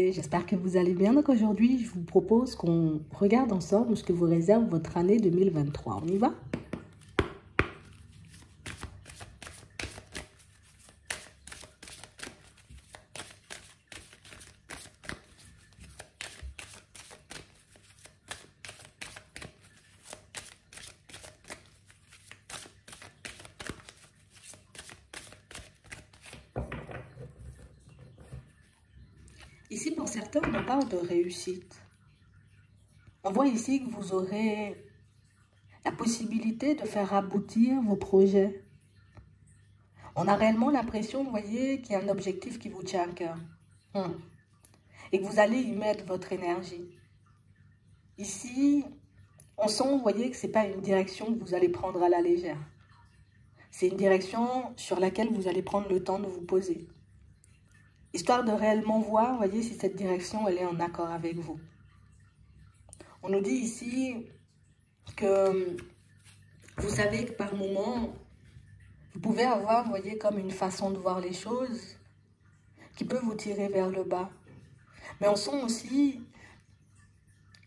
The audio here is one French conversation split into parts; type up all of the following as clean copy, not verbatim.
santé, j'espère que vous allez bien. Donc aujourd'hui, je vous propose qu'on regarde ensemble ce que vous réserve votre année 2023. On y va? Ici, pour certains, on parle de réussite. On voit ici que vous aurez la possibilité de faire aboutir vos projets. On a réellement l'impression, vous voyez, qu'il y a un objectif qui vous tient à cœur. Et que vous allez y mettre votre énergie. Ici, on sent, vous voyez, que ce n'est pas une direction que vous allez prendre à la légère. C'est une direction sur laquelle vous allez prendre le temps de vous poser. Histoire de réellement voir, vous voyez, si cette direction, elle est en accord avec vous. On nous dit ici que vous savez que par moment, vous pouvez avoir, vous voyez, comme une façon de voir les choses qui peut vous tirer vers le bas. Mais on sent aussi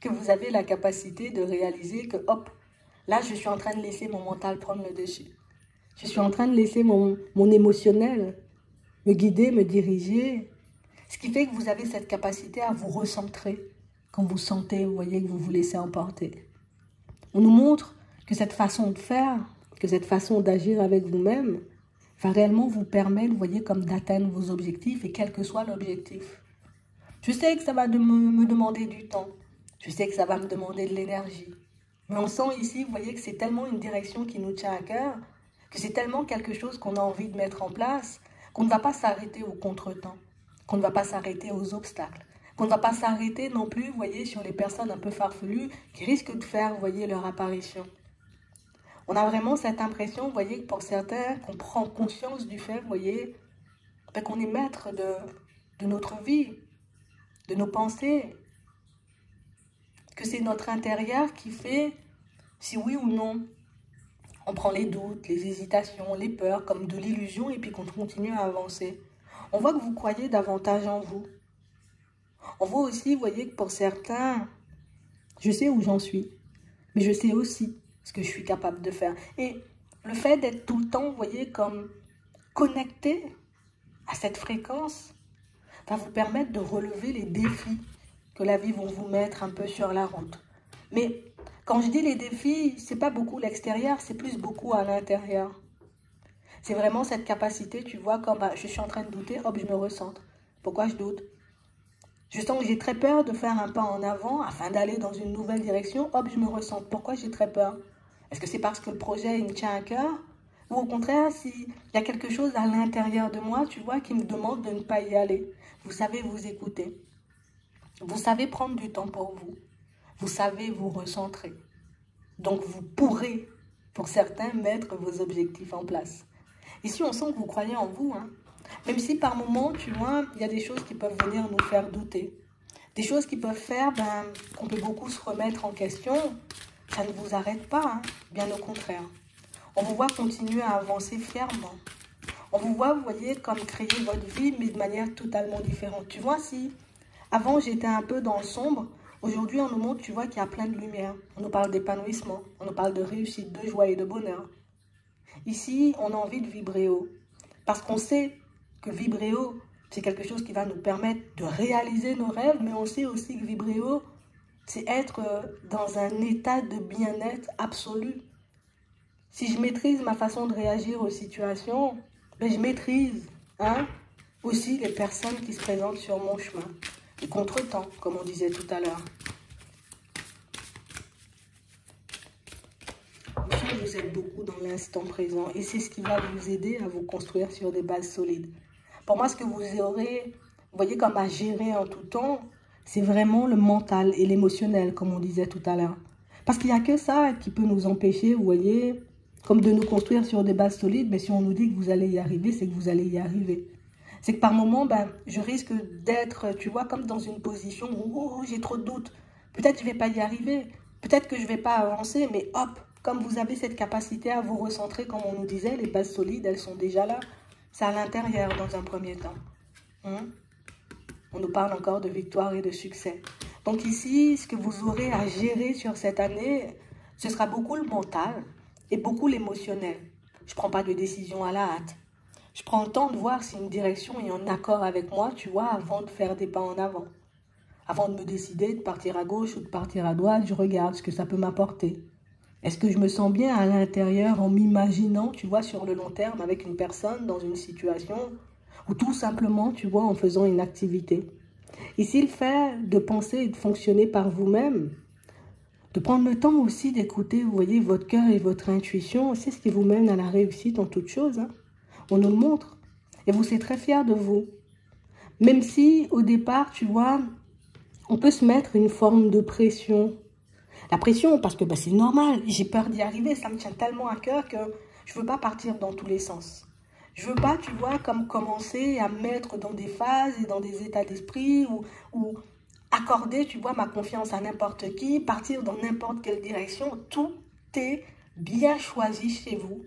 que vous avez la capacité de réaliser que, hop, là, je suis en train de laisser mon mental prendre le dessus. Je suis en train de laisser mon émotionnel me guider, me diriger. Ce qui fait que vous avez cette capacité à vous recentrer quand vous sentez, vous voyez, que vous vous laissez emporter. On nous montre que cette façon de faire, que cette façon d'agir avec vous-même va réellement vous permettre, vous voyez, comme d'atteindre vos objectifs et quel que soit l'objectif. Je sais que ça va me demander du temps. Je sais que ça va me demander de l'énergie. Mais on sent ici, vous voyez, que c'est tellement une direction qui nous tient à cœur, que c'est tellement quelque chose qu'on a envie de mettre en place, qu'on ne va pas s'arrêter au contretemps, qu'on ne va pas s'arrêter aux obstacles, qu'on ne va pas s'arrêter non plus, vous voyez, sur les personnes un peu farfelues qui risquent de faire, vous voyez, leur apparition. On a vraiment cette impression, vous voyez, que pour certains, qu'on prend conscience du fait, vous voyez, qu'on est maître de notre vie, de nos pensées, que c'est notre intérieur qui fait si oui ou non on prend les doutes, les hésitations, les peurs comme de l'illusion et puis qu'on continue à avancer. On voit que vous croyez davantage en vous. On voit aussi, vous voyez, que pour certains, je sais où j'en suis, mais je sais aussi ce que je suis capable de faire. Et le fait d'être tout le temps, vous voyez, comme connecté à cette fréquence, va vous permettre de relever les défis que la vie va vous mettre un peu sur la route. Mais quand je dis les défis, c'est pas beaucoup l'extérieur, c'est plus beaucoup à l'intérieur. C'est vraiment cette capacité, tu vois, comme je suis en train de douter, hop, je me recentre. Pourquoi je doute? Je sens que j'ai très peur de faire un pas en avant afin d'aller dans une nouvelle direction, hop, je me recentre. Pourquoi j'ai très peur? Est-ce que c'est parce que le projet, il me tient à cœur? Ou au contraire, s'il y a quelque chose à l'intérieur de moi, tu vois, qui me demande de ne pas y aller? Vous savez vous écouter. Vous savez prendre du temps pour vous. Vous savez vous recentrer. Donc, vous pourrez, pour certains, mettre vos objectifs en place. Ici, on sent que vous croyez en vous. Même si par moment, tu vois, il y a des choses qui peuvent venir nous faire douter. Des choses qui peuvent faire qu'on peut beaucoup se remettre en question. Ça ne vous arrête pas, bien au contraire. On vous voit continuer à avancer fièrement. On vous voit, vous voyez, comme créer votre vie, mais de manière totalement différente. Tu vois, si avant, j'étais un peu dans le sombre, aujourd'hui, on nous montre, tu vois, qu'il y a plein de lumière. On nous parle d'épanouissement, on nous parle de réussite, de joie et de bonheur. Ici, on a envie de vibrer haut. Parce qu'on sait que vibrer haut, c'est quelque chose qui va nous permettre de réaliser nos rêves, mais on sait aussi que vibrer haut, c'est être dans un état de bien-être absolu. Si je maîtrise ma façon de réagir aux situations, je maîtrise aussi les personnes qui se présentent sur mon chemin. Et contretemps, comme on disait tout à l'heure. Vous êtes beaucoup dans l'instant présent et c'est ce qui va vous aider à vous construire sur des bases solides. Pour moi, ce que vous aurez, vous voyez, comme à gérer en tout temps, c'est vraiment le mental et l'émotionnel, comme on disait tout à l'heure. Parce qu'il n'y a que ça qui peut nous empêcher, vous voyez, comme de nous construire sur des bases solides, mais si on nous dit que vous allez y arriver, c'est que vous allez y arriver. C'est que par moment, je risque d'être, tu vois, comme dans une position où j'ai trop de doutes. Peut-être que je ne vais pas y arriver, peut-être que je ne vais pas avancer, mais hop, comme vous avez cette capacité à vous recentrer, comme on nous disait, les bases solides, elles sont déjà là. C'est à l'intérieur dans un premier temps. On nous parle encore de victoire et de succès. Donc ici, ce que vous aurez à gérer sur cette année, ce sera beaucoup le mental et beaucoup l'émotionnel. Je ne prends pas de décision à la hâte. Je prends le temps de voir si une direction est en accord avec moi, tu vois, avant de faire des pas en avant. Avant de me décider de partir à gauche ou de partir à droite, je regarde ce que ça peut m'apporter. Est-ce que je me sens bien à l'intérieur en m'imaginant, tu vois, sur le long terme avec une personne dans une situation ou tout simplement, tu vois, en faisant une activité. Ici, le fait de penser et de fonctionner par vous-même, de prendre le temps aussi d'écouter, vous voyez, votre cœur et votre intuition, c'est ce qui vous mène à la réussite en toute chose. Hein. On nous le montre. Et vous serez très fiers de vous. Même si, au départ, tu vois, on peut se mettre une forme de pression. La pression, parce que c'est normal, j'ai peur d'y arriver, ça me tient tellement à cœur que je ne veux pas partir dans tous les sens. Je ne veux pas, tu vois, comme commencer à me mettre dans des phases et dans des états d'esprit ou accorder, tu vois, ma confiance à n'importe qui, partir dans n'importe quelle direction. Tout est bien choisi chez vous.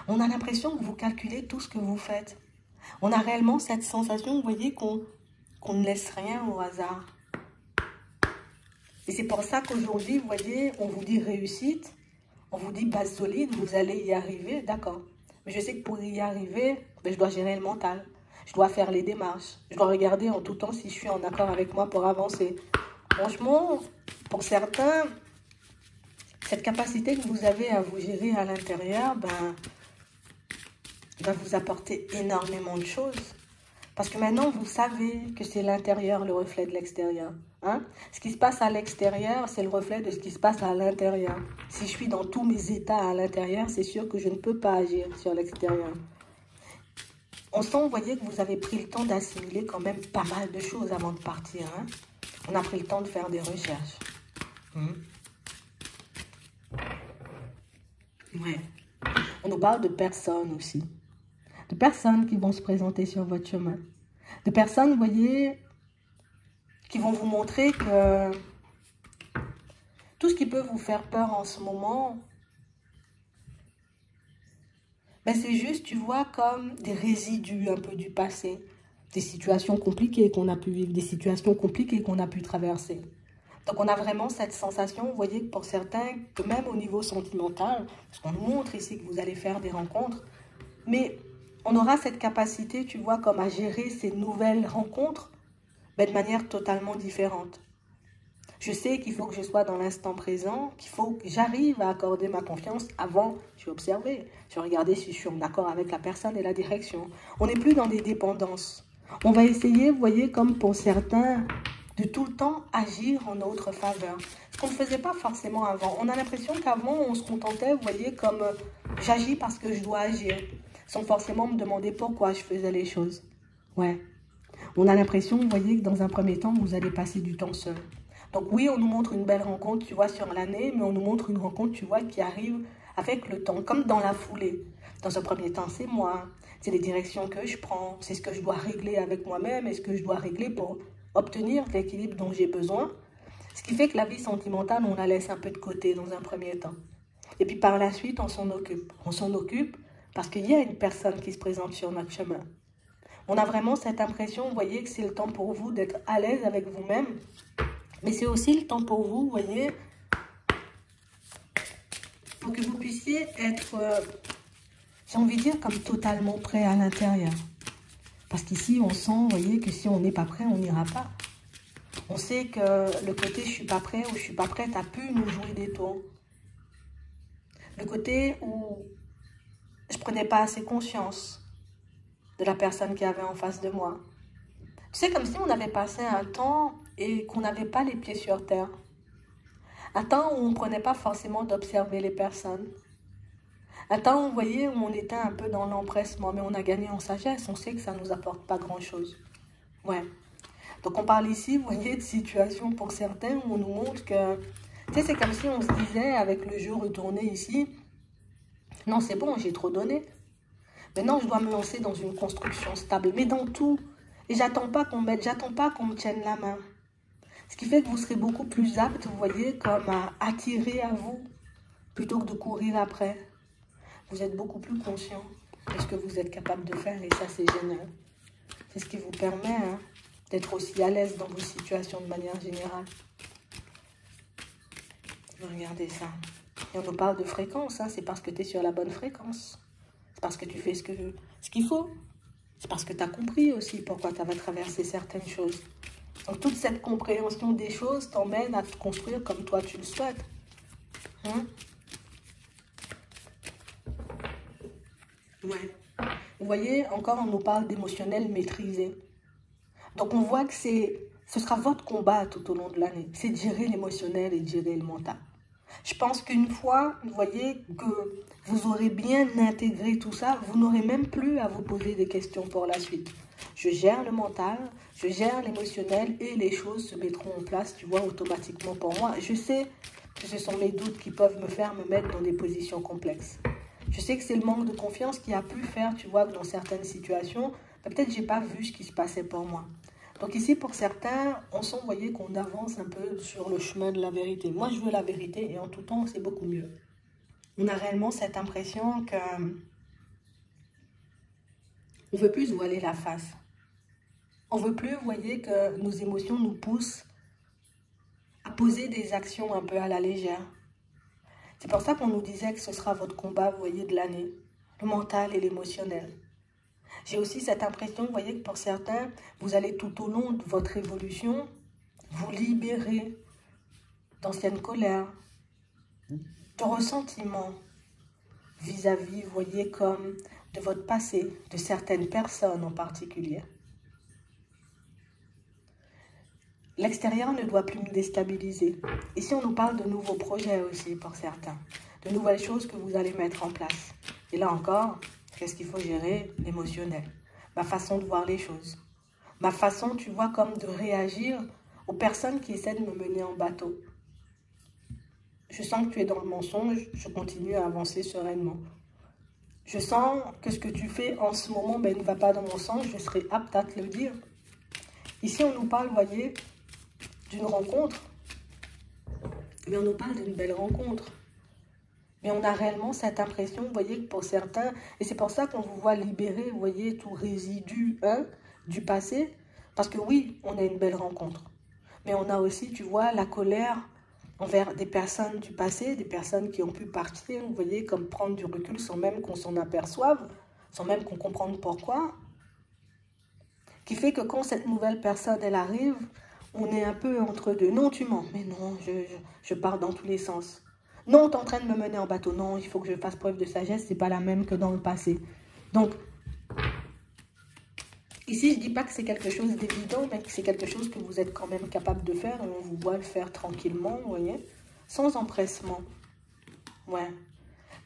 On a l'impression que vous calculez tout ce que vous faites. On a réellement cette sensation, vous voyez, qu'on ne laisse rien au hasard. Et c'est pour ça qu'aujourd'hui, vous voyez, on vous dit réussite, on vous dit base solide, vous allez y arriver, d'accord. Mais je sais que pour y arriver, je dois gérer le mental. Je dois faire les démarches. Je dois regarder en tout temps si je suis en accord avec moi pour avancer. Franchement, pour certains, cette capacité que vous avez à vous gérer à l'intérieur, va vous apporter énormément de choses. Parce que maintenant, vous savez que c'est l'intérieur le reflet de l'extérieur. Hein? Ce qui se passe à l'extérieur, c'est le reflet de ce qui se passe à l'intérieur. Si je suis dans tous mes états à l'intérieur, c'est sûr que je ne peux pas agir sur l'extérieur. On sent, vous voyez, que vous avez pris le temps d'assimiler quand même pas mal de choses avant de partir. Hein? On a pris le temps de faire des recherches. Ouais. On nous parle de personnes aussi. De personnes qui vont se présenter sur votre chemin. De personnes, vous voyez, qui vont vous montrer que tout ce qui peut vous faire peur en ce moment, c'est juste, tu vois, comme des résidus un peu du passé. Des situations compliquées qu'on a pu vivre, des situations compliquées qu'on a pu traverser. Donc on a vraiment cette sensation, vous voyez, pour certains, que même au niveau sentimental, parce qu'on nous montre ici que vous allez faire des rencontres, mais on aura cette capacité, tu vois, comme à gérer ces nouvelles rencontres, de manière totalement différente. Je sais qu'il faut que je sois dans l'instant présent, qu'il faut que j'arrive à accorder ma confiance avant. Je vais observer, je vais regarder si je suis en accord avec la personne et la direction. On n'est plus dans des dépendances. On va essayer, vous voyez, comme pour certains, de tout le temps agir en notre faveur. Ce qu'on ne faisait pas forcément avant. On a l'impression qu'avant, on se contentait, vous voyez, comme j'agis parce que je dois agir, sans forcément me demander pourquoi je faisais les choses. Ouais. On a l'impression, vous voyez, que dans un premier temps, vous allez passer du temps seul. Donc oui, on nous montre une belle rencontre, tu vois, sur l'année, mais on nous montre une rencontre, tu vois, qui arrive avec le temps, comme dans la foulée. Dans un premier temps, c'est moi, c'est les directions que je prends, c'est ce que je dois régler avec moi-même et ce que je dois régler pour obtenir l'équilibre dont j'ai besoin. Ce qui fait que la vie sentimentale, on la laisse un peu de côté dans un premier temps. Et puis par la suite, on s'en occupe. On s'en occupe parce qu'il y a une personne qui se présente sur notre chemin. On a vraiment cette impression, vous voyez, que c'est le temps pour vous d'être à l'aise avec vous-même. Mais c'est aussi le temps pour vous, vous voyez, pour que vous puissiez être, j'ai envie de dire, comme totalement prêt à l'intérieur. Parce qu'ici, on sent, vous voyez, que si on n'est pas prêt, on n'ira pas. On sait que le côté « je ne suis pas prêt » ou « je ne suis pas prête » a pu nous jouer des tours. Le côté où je ne prenais pas assez conscience de la personne qui avait en face de moi. Tu sais, comme si on avait passé un temps et qu'on n'avait pas les pieds sur terre. Un temps où on ne prenait pas forcément d'observer les personnes. Un temps où, vous voyez, où on était un peu dans l'empressement, mais on a gagné en sagesse. On sait que ça ne nous apporte pas grand-chose. Ouais. Donc on parle ici, vous voyez, de situations pour certains où on nous montre que... Tu sais, c'est comme si on se disait, avec le jeu retourné ici, non, c'est bon, j'ai trop donné. Maintenant, je dois me lancer dans une construction stable, mais dans tout. Et j'attends pas qu'on m'aide, j'attends pas qu'on me tienne la main. Ce qui fait que vous serez beaucoup plus apte, vous voyez, comme à attirer à vous, plutôt que de courir après. Vous êtes beaucoup plus conscient de ce que vous êtes capable de faire, et ça, c'est génial. C'est ce qui vous permet d'être aussi à l'aise dans vos situations de manière générale. Regardez ça. Et on nous parle de fréquence, hein, c'est parce que tu es sur la bonne fréquence. C'est parce que tu fais ce qu'il faut. C'est parce que tu as compris aussi pourquoi tu vas traverser certaines choses. Donc toute cette compréhension des choses t'emmène à te construire comme toi tu le souhaites. Hein? Ouais. Vous voyez, encore on nous parle d'émotionnel maîtrisé. Donc on voit que ce sera votre combat tout au long de l'année. C'est de gérer l'émotionnel et de gérer le mental. Je pense qu'une fois, vous voyez, que vous aurez bien intégré tout ça, vous n'aurez même plus à vous poser des questions pour la suite. Je gère le mental, je gère l'émotionnel et les choses se mettront en place, tu vois, automatiquement pour moi. Je sais que ce sont mes doutes qui peuvent me faire me mettre dans des positions complexes. Je sais que c'est le manque de confiance qui a pu faire, tu vois, que dans certaines situations, peut-être j'ai pas vu ce qui se passait pour moi. Donc ici, pour certains, on sent, vous voyez, qu'on avance un peu sur le chemin de la vérité. Moi, je veux la vérité et en tout temps, c'est beaucoup mieux. On a réellement cette impression que on veut plus se voiler la face. On veut plus, vous voyez, que nos émotions nous poussent à poser des actions un peu à la légère. C'est pour ça qu'on nous disait que ce sera votre combat, vous voyez, de l'année. Le mental et l'émotionnel. J'ai aussi cette impression, vous voyez, que pour certains, vous allez tout au long de votre évolution vous libérer d'anciennes colères, de ressentiments vis-à-vis, vous voyez, comme de votre passé, de certaines personnes en particulier. L'extérieur ne doit plus me déstabiliser. Ici, on nous parle de nouveaux projets aussi pour certains, de nouvelles choses que vous allez mettre en place. Et là encore, qu'est-ce qu'il faut gérer? L'émotionnel. Ma façon de voir les choses. Ma façon, tu vois, comme de réagir aux personnes qui essaient de me mener en bateau. Je sens que tu es dans le mensonge, je continue à avancer sereinement. Je sens que ce que tu fais en ce moment ne va pas dans mon sens, je serai apte à te le dire. Ici, on nous parle, vous voyez, d'une rencontre. Mais on nous parle d'une belle rencontre. Mais on a réellement cette impression, vous voyez, que pour certains, et c'est pour ça qu'on vous voit libérer, vous voyez, tout résidu du passé, parce que oui, on a une belle rencontre. Mais on a aussi, tu vois, la colère envers des personnes du passé, des personnes qui ont pu partir, vous voyez, comme prendre du recul sans même qu'on s'en aperçoive, sans même qu'on comprenne pourquoi. Qui fait que quand cette nouvelle personne, elle arrive, on est un peu entre deux. Non, tu mens. Mais non, je pars dans tous les sens. Non, tu es en train de me mener en bateau. Non, il faut que je fasse preuve de sagesse. C'est pas la même que dans le passé. Donc, ici, je dis pas que c'est quelque chose d'évident, mais que c'est quelque chose que vous êtes quand même capable de faire. Et on vous voit le faire tranquillement, vous voyez, sans empressement. Ouais.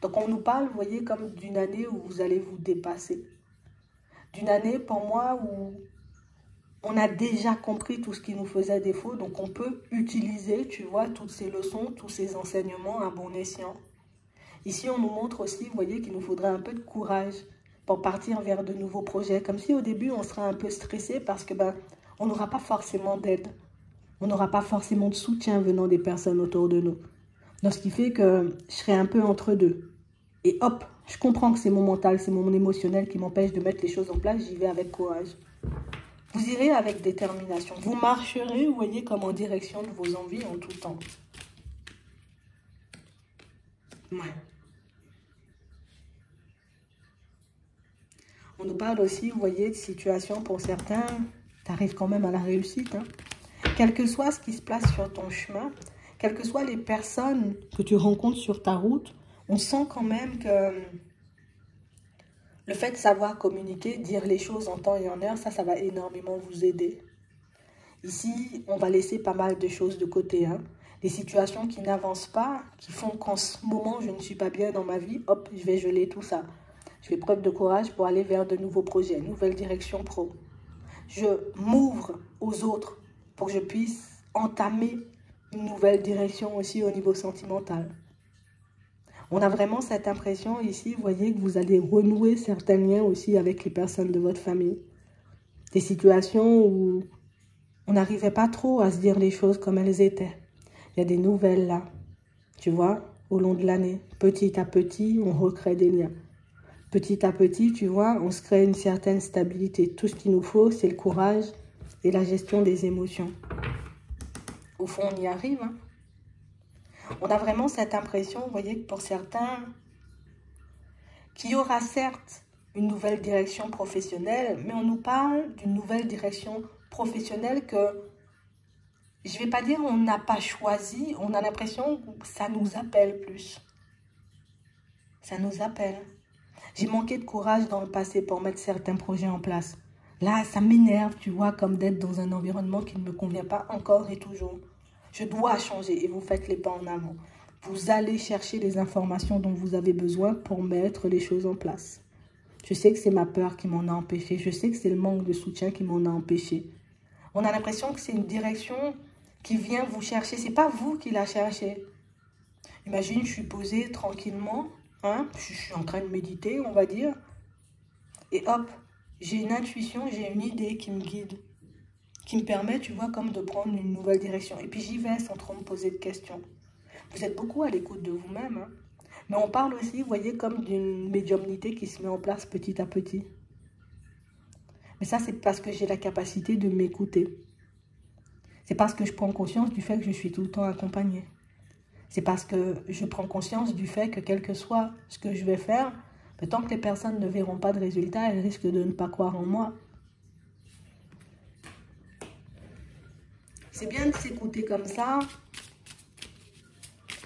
Donc, on nous parle, vous voyez, comme d'une année où vous allez vous dépasser. D'une année, pour moi, où on a déjà compris tout ce qui nous faisait défaut, donc on peut utiliser, tu vois, toutes ces leçons, tous ces enseignements à bon escient. Ici, on nous montre aussi, vous voyez, qu'il nous faudrait un peu de courage pour partir vers de nouveaux projets. Comme si au début, on serait un peu stressé parce que on n'aura pas forcément d'aide. On n'aura pas forcément de soutien venant des personnes autour de nous. Donc, ce qui fait que je serai un peu entre deux. Et hop, je comprends que c'est mon mental, c'est mon émotionnel qui m'empêche de mettre les choses en place. J'y vais avec courage. Vous irez avec détermination. Vous marcherez, vous voyez, comme en direction de vos envies en tout temps. Ouais. On nous parle aussi, vous voyez, de situations pour certains, tu arrives quand même à la réussite. Hein. Quel que soit ce qui se passe sur ton chemin, quelles que soient les personnes que tu rencontres sur ta route, on sent quand même que le fait de savoir communiquer, dire les choses en temps et en heure, ça va énormément vous aider. Ici, on va laisser pas mal de choses de côté. Hein. Les situations qui n'avancent pas, qui font qu'en ce moment, je ne suis pas bien dans ma vie, hop, je vais geler tout ça. Je fais preuve de courage pour aller vers de nouveaux projets, nouvelle direction pro. Je m'ouvre aux autres pour que je puisse entamer une nouvelle direction aussi au niveau sentimental. On a vraiment cette impression ici, vous voyez, que vous allez renouer certains liens aussi avec les personnes de votre famille. Des situations où on n'arrivait pas trop à se dire les choses comme elles étaient. Il y a des nouvelles là, tu vois, au long de l'année. Petit à petit, on recrée des liens. Petit à petit, tu vois, on se crée une certaine stabilité. Tout ce qu'il nous faut, c'est le courage et la gestion des émotions. Au fond, on y arrive. Hein. On a vraiment cette impression, vous voyez, que pour certains, qu'il y aura certes une nouvelle direction professionnelle, mais on nous parle d'une nouvelle direction professionnelle que, je ne vais pas dire on n'a pas choisi, on a l'impression que ça nous appelle plus. Ça nous appelle. J'ai manqué de courage dans le passé pour mettre certains projets en place. Là, ça m'énerve, tu vois, comme d'être dans un environnement qui ne me convient pas encore et toujours. Je dois changer et vous faites les pas en avant. Vous allez chercher les informations dont vous avez besoin pour mettre les choses en place. Je sais que c'est ma peur qui m'en a empêché. Je sais que c'est le manque de soutien qui m'en a empêché. On a l'impression que c'est une direction qui vient vous chercher. Ce n'est pas vous qui la cherchez. Imagine, je suis posée tranquillement. Hein, je suis en train de méditer, on va dire. Et hop, j'ai une intuition, j'ai une idée qui me guide. Qui me permet, tu vois, comme de prendre une nouvelle direction. Et puis j'y vais sans trop me poser de questions. Vous êtes beaucoup à l'écoute de vous-même. Hein. Mais on parle aussi, vous voyez, comme d'une médiumnité qui se met en place petit à petit. Mais ça, c'est parce que j'ai la capacité de m'écouter. C'est parce que je prends conscience du fait que je suis tout le temps accompagnée. C'est parce que je prends conscience du fait que quel que soit ce que je vais faire, tant que les personnes ne verront pas de résultat, elles risquent de ne pas croire en moi. C'est bien de s'écouter comme ça.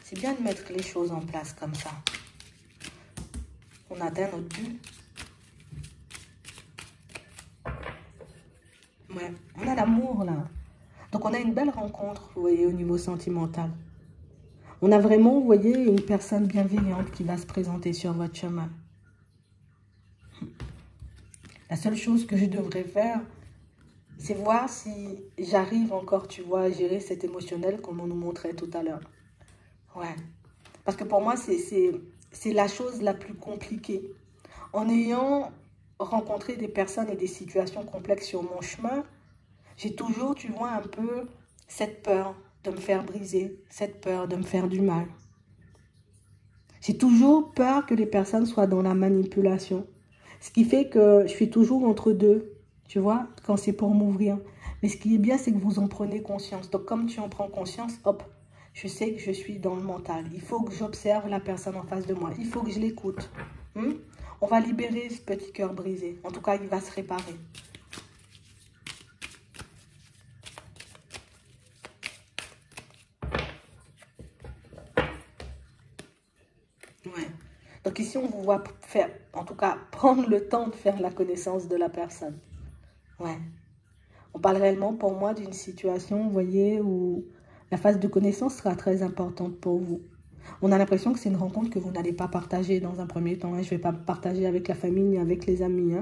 C'est bien de mettre les choses en place comme ça. On atteint notre but. Ouais, on a l'amour là. Donc on a une belle rencontre, vous voyez, au niveau sentimental. On a vraiment, vous voyez, une personne bienveillante qui va se présenter sur votre chemin. La seule chose que je devrais faire, c'est voir si j'arrive encore, tu vois, à gérer cet émotionnel comme on nous montrait tout à l'heure. Ouais. Parce que pour moi, c'est la chose la plus compliquée. En ayant rencontré des personnes et des situations complexes sur mon chemin, j'ai toujours, tu vois, un peu cette peur de me faire briser, cette peur de me faire du mal. J'ai toujours peur que les personnes soient dans la manipulation. Ce qui fait que je suis toujours entre deux, tu vois, quand c'est pour m'ouvrir. Mais ce qui est bien, c'est que vous en prenez conscience. Donc, comme tu en prends conscience, hop, je sais que je suis dans le mental. Il faut que j'observe la personne en face de moi. Il faut que je l'écoute. On va libérer ce petit cœur brisé. En tout cas, il va se réparer. Ouais. Donc ici, on vous voit faire, en tout cas, prendre le temps de faire la connaissance de la personne. Ouais. On parle réellement pour moi d'une situation, vous voyez, où la phase de connaissance sera très importante pour vous. On a l'impression que c'est une rencontre que vous n'allez pas partager dans un premier temps. Hein. Je ne vais pas partager avec la famille ni avec les amis.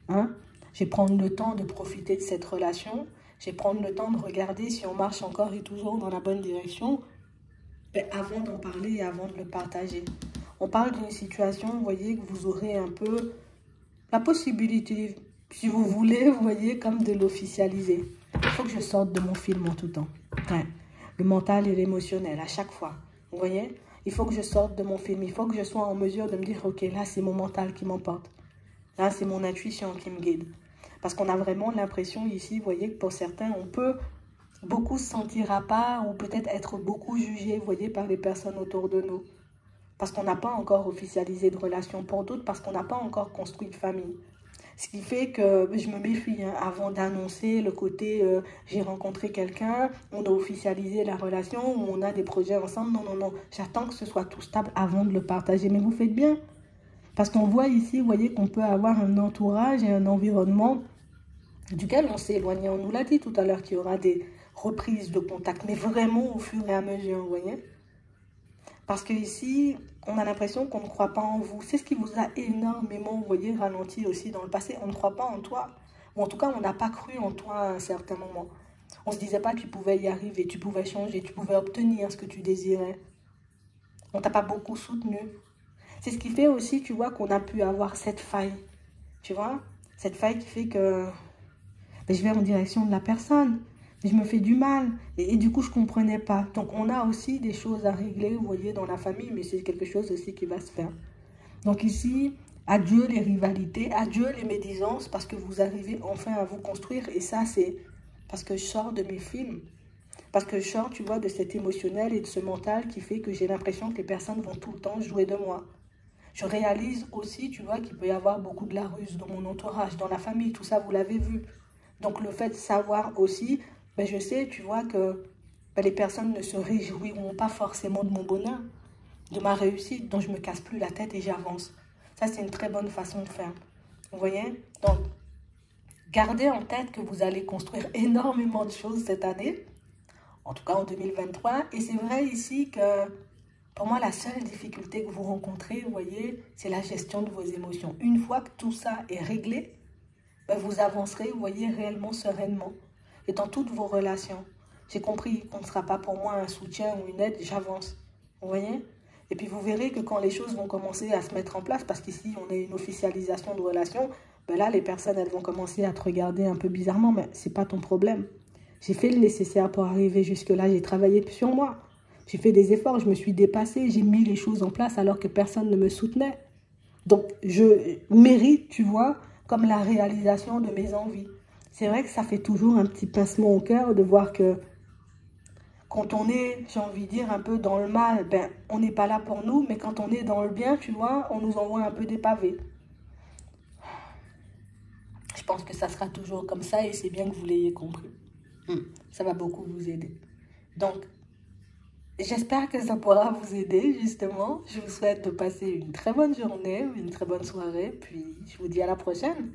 Je vais prendre le temps de profiter de cette relation. Je vais prendre le temps de regarder si on marche encore et toujours dans la bonne direction. Mais avant d'en parler et avant de le partager. On parle d'une situation, vous voyez, que vous aurez un peu la possibilité, si vous voulez, vous voyez, comme de l'officialiser. Il faut que je sorte de mon film en tout temps. Ouais. Le mental et l'émotionnel, à chaque fois. Vous voyez, il faut que je sorte de mon film. Il faut que je sois en mesure de me dire, ok, là, c'est mon mental qui m'emporte. Là, c'est mon intuition qui me guide. Parce qu'on a vraiment l'impression ici, vous voyez, que pour certains, on peut beaucoup se sentir à part ou peut-être être beaucoup jugé, vous voyez, par les personnes autour de nous. Parce qu'on n'a pas encore officialisé de relation. Pour d'autres, parce qu'on n'a pas encore construit de famille. Ce qui fait que je me méfie avant d'annoncer le côté j'ai rencontré quelqu'un, on a officialisé la relation, on a des projets ensemble. Non, non, non. J'attends que ce soit tout stable avant de le partager. Mais vous faites bien. Parce qu'on voit ici, vous voyez, qu'on peut avoir un entourage et un environnement duquel on s'est éloigné. On nous l'a dit tout à l'heure qu'il y aura des reprises de contact, mais vraiment au fur et à mesure, vous voyez. Parce que ici, on a l'impression qu'on ne croit pas en vous. C'est ce qui vous a énormément, vous voyez, ralenti aussi dans le passé. On ne croit pas en toi. Ou en tout cas, on n'a pas cru en toi à un certain moment. On ne se disait pas que tu pouvais y arriver, tu pouvais changer, tu pouvais obtenir ce que tu désirais. On ne t'a pas beaucoup soutenu. C'est ce qui fait aussi, tu vois, qu'on a pu avoir cette faille. Tu vois, cette faille qui fait que je vais en direction de la personne. Je me fais du mal. Et du coup, je ne comprenais pas. Donc, on a aussi des choses à régler, vous voyez, dans la famille. Mais c'est quelque chose aussi qui va se faire. Donc ici, adieu les rivalités, adieu les médisances. Parce que vous arrivez enfin à vous construire. Et ça, c'est parce que je sors de mes films. Parce que je sors, tu vois, de cet émotionnel et de ce mental qui fait que j'ai l'impression que les personnes vont tout le temps jouer de moi. Je réalise aussi, tu vois, qu'il peut y avoir beaucoup de la ruse dans mon entourage, dans la famille, tout ça, vous l'avez vu. Donc le fait de savoir aussi, ben, je sais, tu vois, que ben, les personnes ne se réjouiront pas forcément de mon bonheur, de ma réussite, donc je ne me casse plus la tête et j'avance. Ça, c'est une très bonne façon de faire. Vous voyez? Donc, gardez en tête que vous allez construire énormément de choses cette année, en tout cas en 2023. Et c'est vrai ici que pour moi, la seule difficulté que vous rencontrez, vous voyez, c'est la gestion de vos émotions. Une fois que tout ça est réglé, ben, vous avancerez, vous voyez, réellement sereinement. Et dans toutes vos relations, j'ai compris qu'on ne sera pas pour moi un soutien ou une aide, j'avance. Vous voyez? Et puis vous verrez que quand les choses vont commencer à se mettre en place, parce qu'ici on a une officialisation de relation, ben là les personnes elles vont commencer à te regarder un peu bizarrement, mais c'est pas ton problème. J'ai fait le nécessaire pour arriver jusque-là, j'ai travaillé sur moi. J'ai fait des efforts, je me suis dépassée, j'ai mis les choses en place alors que personne ne me soutenait. Donc je mérite, tu vois, comme la réalisation de mes envies. C'est vrai que ça fait toujours un petit pincement au cœur de voir que quand on est, j'ai envie de dire, un peu dans le mal, ben, on n'est pas là pour nous, mais quand on est dans le bien, tu vois, on nous envoie un peu des pavés. Je pense que ça sera toujours comme ça et c'est bien que vous l'ayez compris. Ça va beaucoup vous aider. Donc, j'espère que ça pourra vous aider, justement. Je vous souhaite de passer une très bonne journée, une très bonne soirée, puis je vous dis à la prochaine.